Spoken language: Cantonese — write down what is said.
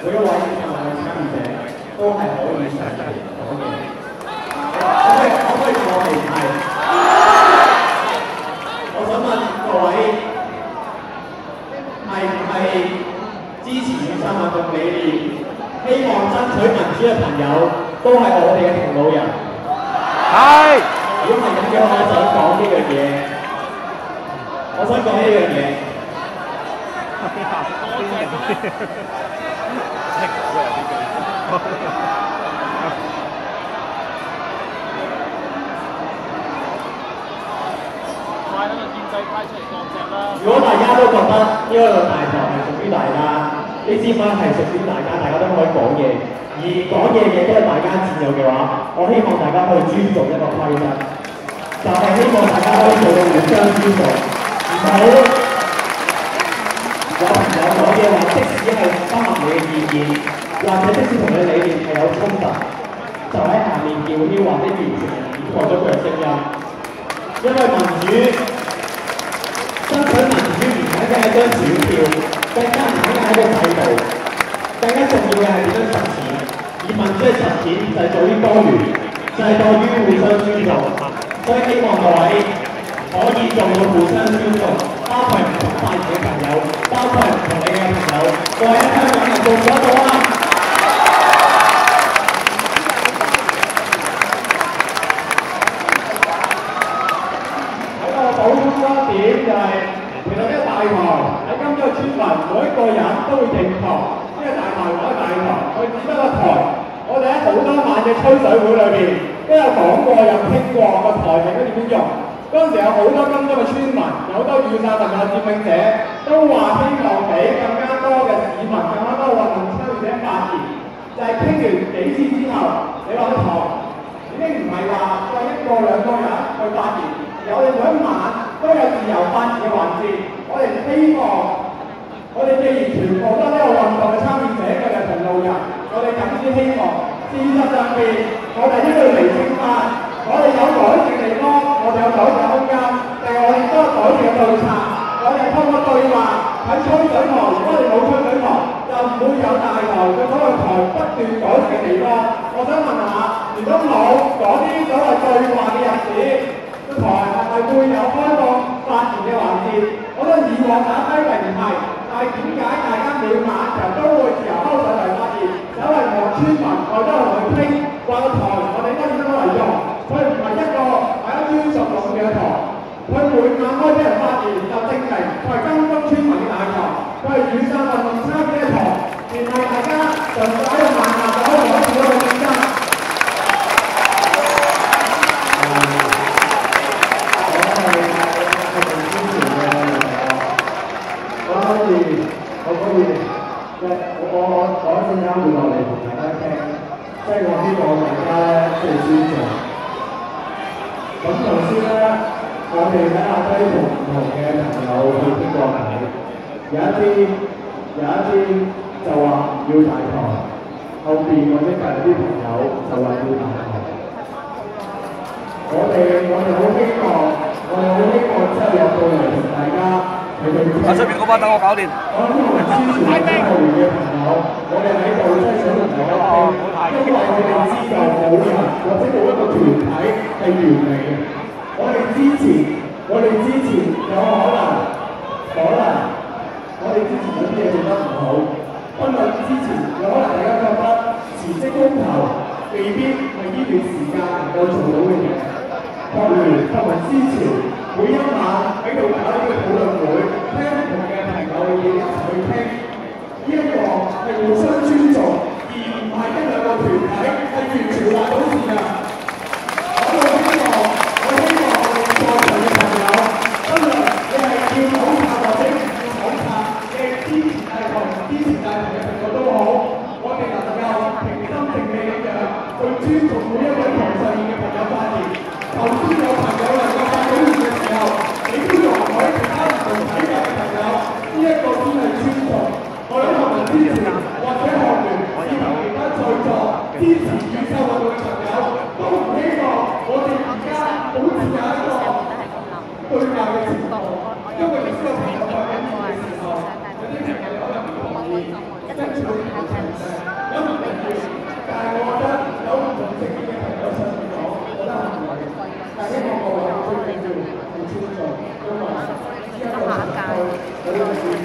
每一位今日嘅參與者都係可以上嚟講嘢。可唔可以同我哋係？我想問各位係唔係支持雨傘運動理念，希望爭取民主嘅朋友都係我哋嘅同路人？係。如果係咁嘅，我想講呢樣嘢。我想講呢樣嘢。如果大家都覺得呢個大台係屬於大家，呢支咪係屬於大家，大家都可以講嘢，而講嘢嘅都係大家佔有嘅話，我希望大家可以尊重一個規則，就係希望大家可以做到互相尊重，唔好有朋友講嘢話，即使係不合理嘅意見，或者即使同你理念係有衝突，就喺下面叫囂或者完全掩蓋咗佢嘅聲音，因為民主。爭取民主唔僅僅係張選票，更加唔僅僅係一個制度，更加重要嘅係點樣實踐。而民主嘅實踐就係在於多元，就係在於互相尊重。所以希望各位可以做到互相尊重，包括唔同發言嘅朋友，包括唔同你嘅朋友，各位香港人做唔做得到啊？點就係其實呢個大台喺今朝嘅村民每一個人都會認同呢個大台或者大台，佢只不過台。我哋喺好多晚嘅吹水會裏邊都有講過，有傾過個台係應該點樣用。嗰陣時有好多金鐘嘅村民，有好多雨傘運動嘅佔領者都話希望俾更加多嘅市民、更加多運動參與者發言。就係傾完幾次之後，你話個台已經唔係話再一個兩個人去發言，有你每一晚都有自由發言嘅環節，我哋希望，我哋既然全部都係呢個運動嘅參與者，佢哋同路人，我哋更之希望，事實上邊，我哋呢度釐清翻，我哋有改善地方，我哋有改善空間，但係我哋都有改善嘅對策，我哋通過對話喺吹水台，如果我哋冇吹水台，就唔會有大台嘅所謂台不斷改善嘅地方。我想問下，如果冇嗰啲所謂對話嘅日子，台係咪會有開放發言嘅環節？我覺得以往打低並唔係，但係點解大家每晚就都會自由開上嚟發言？因為我村民我都係同佢傾，話個台我哋應該點樣嚟用？佢唔係一個大家專屬用嘅台，佢每晚開俾人發言就證明佢係金鐘村民嘅大台，佢係雨傘運動參與嘅台，然後大家就喺度慢慢就可以攞住嗰個競爭。我一陣間會落嚟同大家傾，即係我希望大家咧即係尊重。咁頭先咧，我哋喺下低同唔同嘅朋友去傾過偈，有一啲就話唔要大台，後邊或者隔離啲朋友就話要大台。我哋好希望，之後入到嚟同大家。啊！出邊嗰班等我搞掂。我希望支持我哋後援嘅朋友，我哋喺度真係想同大家傾，因為我哋知道冇人或者冇一個團體係完美嘅。我哋之前有可能，我哋之前有啲嘢做得唔好，不論之前有可能大家覺得辭職公投未必係呢段時間能夠做到嘅嘢。學聯同埋支持每一晚喺度搞呢個討論會，聽唔同嘅朋友嘅嘢一齊去傾，呢一個係互相尊重，而唔係一兩個團體係完全話到事㗎。我希望我哋在場嘅朋友，不論你係要討拍或者唔要討拍，你係支持大台、支持大台嘅朋友都好，我哋能夠平心靜氣咁樣去尊重每一位台上面嘅朋友發言。頭先有朋友能夠發表言嘅時候，你都容許其他唔同睇法嘅朋友，呢一個先係尊重。我哋學民支持或者學聯，以及其他在座支持雨傘運動嘅朋友，都唔希望我哋而家好似有一個對立嘅情況，因為有啲朋友發緊言嘅時候，有啲朋友可能唔同意，跟住有唔同意，但係我覺得有唔同職業嘅朋友上面講，我覺得係唔係，但係希望各位最緊要係尊重，因為呢一個社區有啲